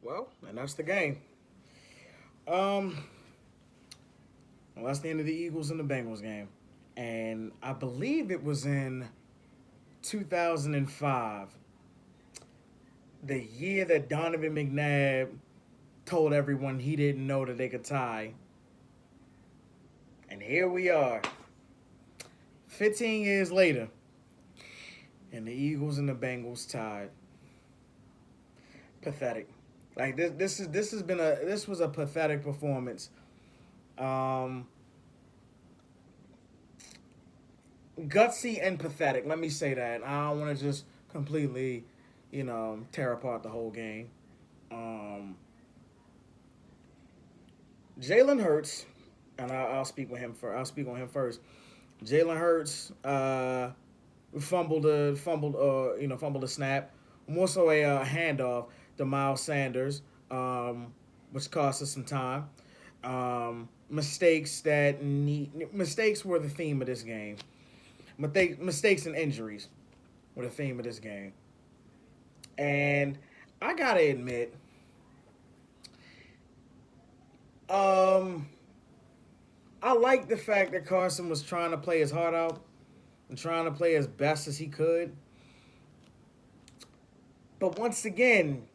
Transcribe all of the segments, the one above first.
Well, and that's the game. Um, well, that's the end of the Eagles and the Bengals game, and I believe it was in 2005, the year that Donovan McNabb told everyone he didn't know that they could tie, and here we are, 15 years later, and the Eagles and the Bengals tied. Pathetic. Like this was a pathetic performance. Um, Gutsy and pathetic. Let me say that. I don't want to just completely, tear apart the whole game. Um, Jalen Hurts, and I'll speak with him first. I'll speak on him first. Jalen Hurts fumbled a snap, more so a handoff to Miles Sanders, which cost us some time. Mistakes were the theme of this game. Mistakes and injuries were the theme of this game. And I gotta admit, um, I like the fact that Carson was trying to play his heart out and trying to play as best as he could. But once again,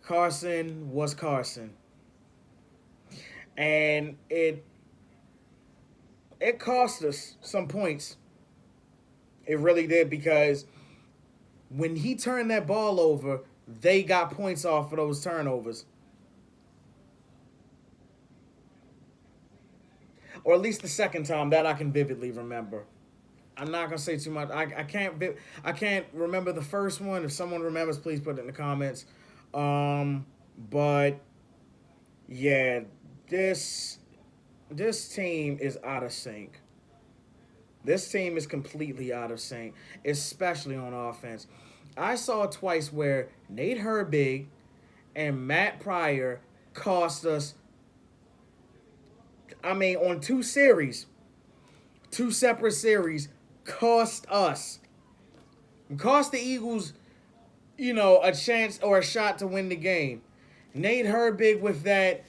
Carson was Carson, and it cost us some points. It really did because when he turned that ball over, they got points off of those turnovers, or at least the second time that I can vividly remember. I'm not gonna say too much. I can't remember the first one. If someone remembers, please put it in the comments. But yeah, this this team is out of sync. This team is completely out of sync, especially on offense. I saw twice where Nate Herbig and Matt Pryor cost us. I mean, on two separate series, cost us, cost the Eagles, a chance or a shot to win the game. Nate Herbig with that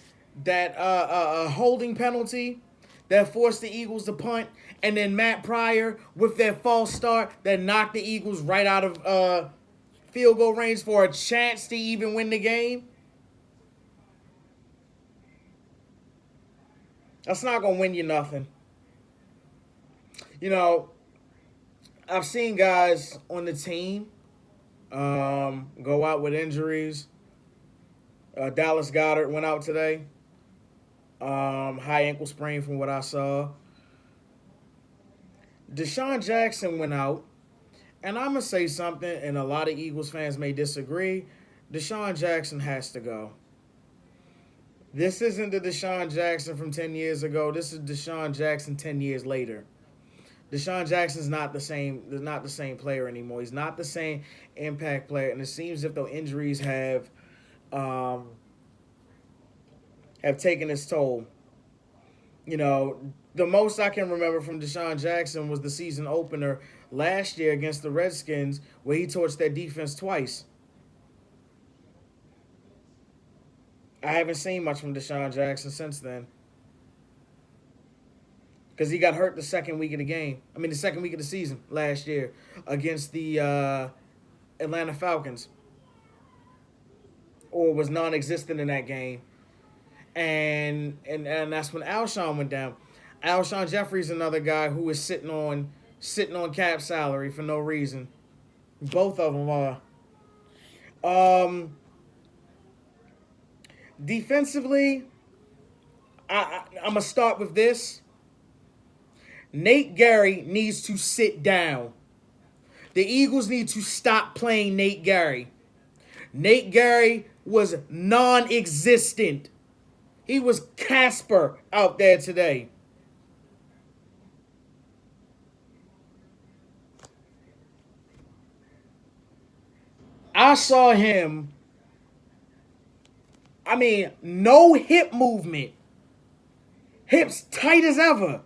holding penalty that forced the Eagles to punt, and then Matt Pryor with that false start that knocked the Eagles right out of field goal range for a chance to even win the game. That's not gonna win you nothing. You know, I've seen guys on the team go out with injuries. Dallas Goddard went out today. High ankle sprain from what I saw. Deshaun Jackson went out. And I'm going to say something, and a lot of Eagles fans may disagree. Deshaun Jackson has to go. This isn't the Deshaun Jackson from 10 years ago. This is Deshaun Jackson 10 years later. Deshaun Jackson's not the same player anymore. He's not the same impact player, and it seems as if the injuries um, have taken its toll. The most I can remember from Deshaun Jackson was the season opener last year against the Redskins, where he torched that defense twice. I haven't seen much from Deshaun Jackson since then because he got hurt the second week of the game. I mean, the second week of the season last year against the Atlanta Falcons, or was non-existent in that game. And that's when Alshon went down. Alshon Jeffrey's another guy who is sitting on cap salary for no reason. Both of them are. Um, Defensively, I'm gonna start with this. Nate Gary needs to sit down. The Eagles need to stop playing Nate Gary. Nate Gary was non-existent. He was Casper out there today. I saw him. I mean, no hip movement. Hips tight as ever.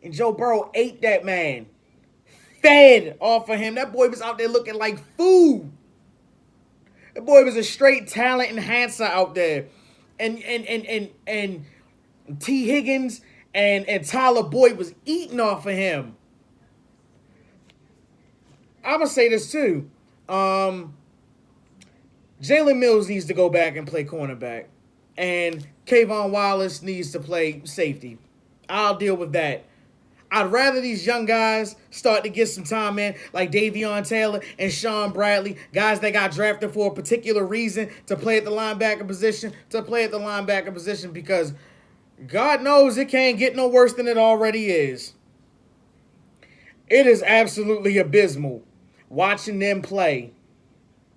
And Joe Burrow ate that man. Fed off of him. That boy was out there looking like food. boy was a straight talent enhancer out there. And T. Higgins and Tyler Boyd was eating off of him. I'm gonna say this too. Um, Jalen Mills needs to go back and play cornerback, and Kayvon Wallace needs to play safety. I'll deal with that. I'd rather these young guys start to get some time in, like Davion Taylor and Sean Bradley, guys that got drafted for a particular reason to play at the linebacker position, because God knows it can't get no worse than it already is. It is absolutely abysmal watching them play,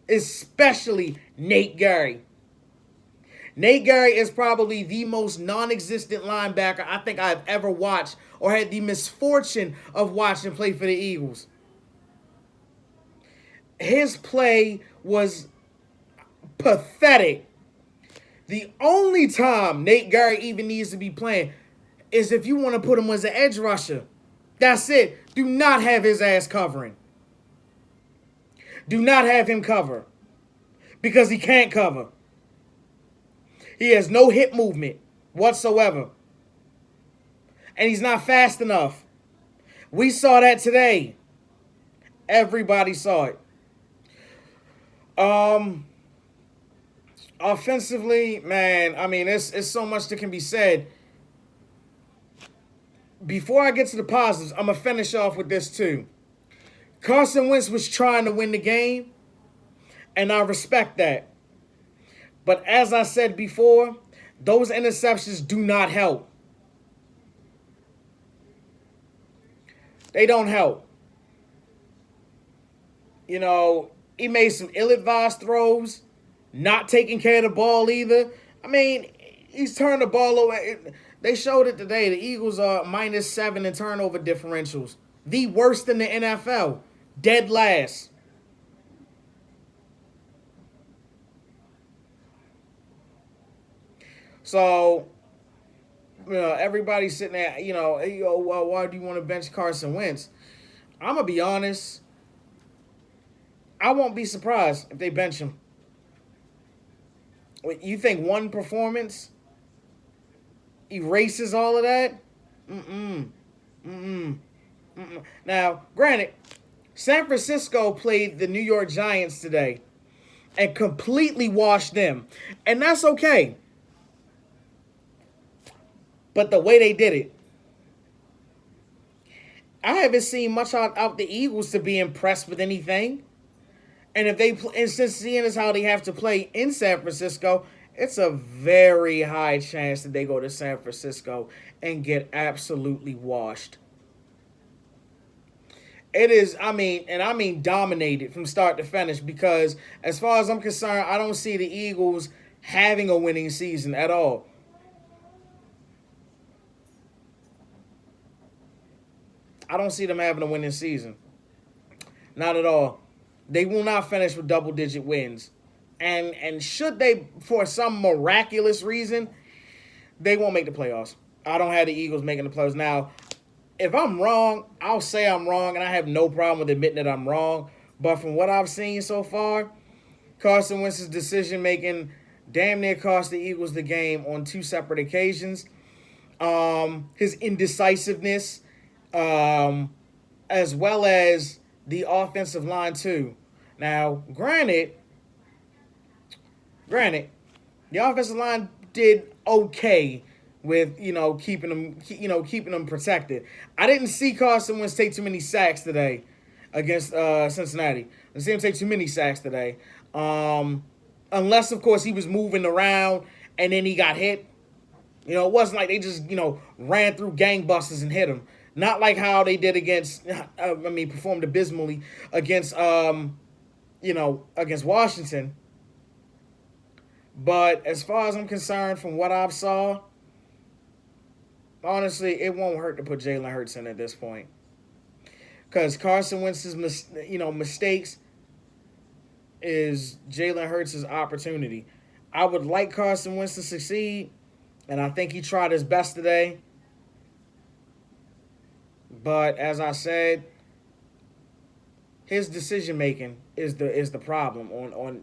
especially Nate Gary. Nate Gary is probably the most non-existent linebacker I think I've ever watched or had the misfortune of watching play for the Eagles. His play was pathetic. The only time Nate Gary even needs to be playing is if you want to put him as an edge rusher. That's it. Do not have his ass covering. Do not have him cover. Because he can't cover. He has no hip movement whatsoever. And he's not fast enough. We saw that today. Everybody saw it. Offensively, man, I mean, it's so much that can be said. Before I get to the positives, I'm going to finish off with this too. Carson Wentz was trying to win the game, and I respect that. But as I said before, those interceptions do not help. They don't help. You know, he made some ill-advised throws, not taking care of the ball either. I mean, he's turned the ball over. They showed it today. The Eagles are -7 in turnover differentials. The worst in the NFL. Dead last. So, you know, everybody's sitting there, well, why do you want to bench Carson Wentz? I'm going to be honest. I won't be surprised if they bench him. You think one performance erases all of that? Mm-mm. Mm-mm. Mm-mm. Now, granted, San Francisco played the New York Giants today and completely washed them. And that's okay. But the way they did it, I haven't seen much out the Eagles to be impressed with anything. And if they and since seeing as how they have to play in San Francisco, it's a very high chance that they go to San Francisco and get absolutely washed. It is, I mean dominated from start to finish, because as far as I'm concerned, I don't see the Eagles having a winning season at all. I don't see them having a winning season. Not at all. They will not finish with double-digit wins. And should they, for some miraculous reason, they won't make the playoffs. I don't have the Eagles making the playoffs. Now, if I'm wrong, I'll say I'm wrong, and I have no problem with admitting that I'm wrong. But from what I've seen so far, Carson Wentz's decision-making damn near cost the Eagles the game on two separate occasions. His indecisiveness, as well as the offensive line too. Now, granted, the offensive line did okay with keeping them protected. I didn't see Carson Wentz take too many sacks today against Cincinnati. I didn't see him take too many sacks today, unless of course he was moving around and then he got hit. It wasn't like they just ran through gangbusters and hit him. Not like how they did performed abysmally against against Washington. But as far as I'm concerned, from what I've saw, honestly, it won't hurt to put Jalen Hurts in at this point. Because Carson Wentz's mistakes is Jalen Hurts' opportunity. I would like Carson Wentz to succeed, and I think he tried his best today. But as I said, his decision making is the problem on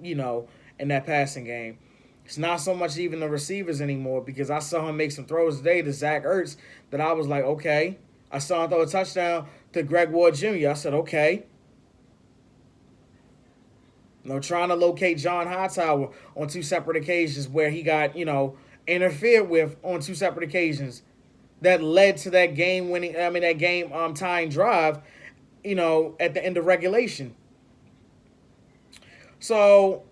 in that passing game. It's not so much even the receivers anymore because I saw him make some throws today to Zach Ertz that I was like, okay. I saw him throw a touchdown to Greg Ward Jr. I said, okay. Trying to locate John Hightower on two separate occasions where he got, interfered with on two separate occasions that led to that game winning, that game tying drive, at the end of regulation. So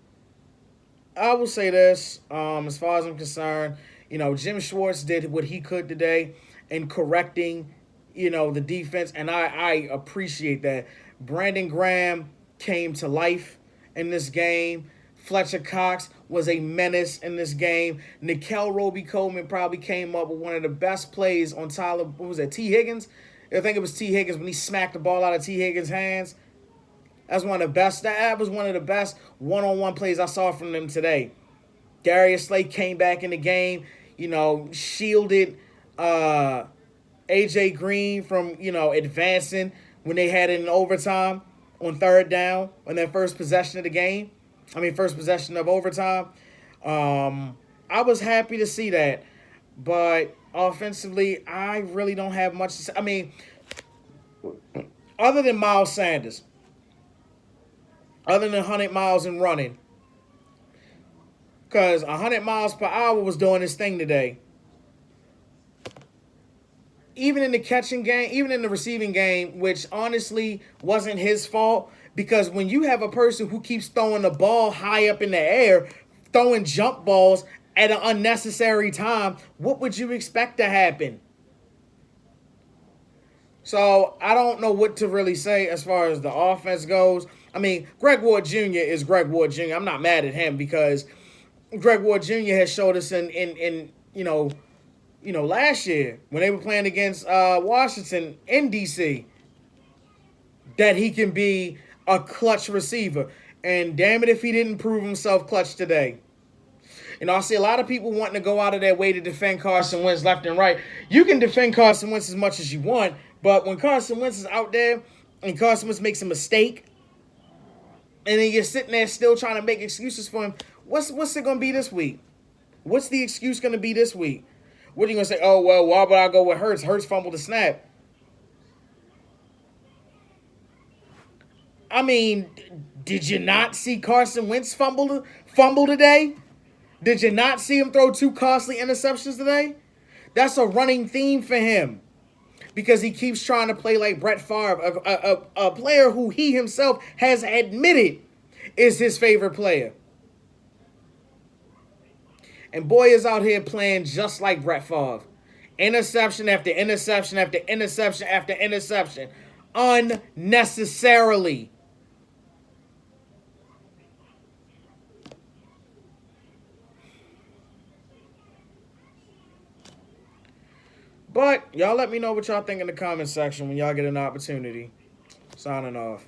I will say this, as far as I'm concerned, Jim Schwartz did what he could today in correcting, the defense, and I appreciate that. Brandon Graham came to life in this game. Fletcher Cox was a menace in this game. Nickel Roby Coleman probably came up with one of the best plays on Tyler, what was that, T. Higgins? I think it was T. Higgins when he smacked the ball out of T. Higgins' hands. That's one of the best. That was one of the best one-on-one plays I saw from them today. Darius Slay came back in the game, shielded AJ Green from, advancing when they had it in overtime on third down on their first possession of the game. First possession of overtime. I was happy to see that. But offensively, I really don't have much to say. Other than Miles Sanders, other than 100 miles and running, because 100 miles per hour was doing his thing today. Even in the catching game, even in the receiving game, which honestly wasn't his fault, because when you have a person who keeps throwing the ball high up in the air, throwing jump balls at an unnecessary time, what would you expect to happen? So I don't know what to really say as far as the offense goes. Greg Ward Jr. is Greg Ward Jr. I'm not mad at him because Greg Ward Jr. has showed us in last year when they were playing against Washington in DC that he can be a clutch receiver. And damn it if he didn't prove himself clutch today. I see a lot of people wanting to go out of their way to defend Carson Wentz left and right. You can defend Carson Wentz as much as you want, but when Carson Wentz is out there and Carson Wentz makes a mistake, and then you're sitting there still trying to make excuses for him, what's it going to be this week? What's the excuse going to be this week? What are you going to say? Oh, well, why would I go with Hurts? Hurts fumbled the snap. Did you not see Carson Wentz fumble today? Did you not see him throw two costly interceptions today? That's a running theme for him because he keeps trying to play like Brett Favre, a player who he himself has admitted is his favorite player. And boy is out here playing just like Brett Favre. Interception after interception after interception after interception. Unnecessarily. But y'all let me know what y'all think in the comment section when y'all get an opportunity. Signing off.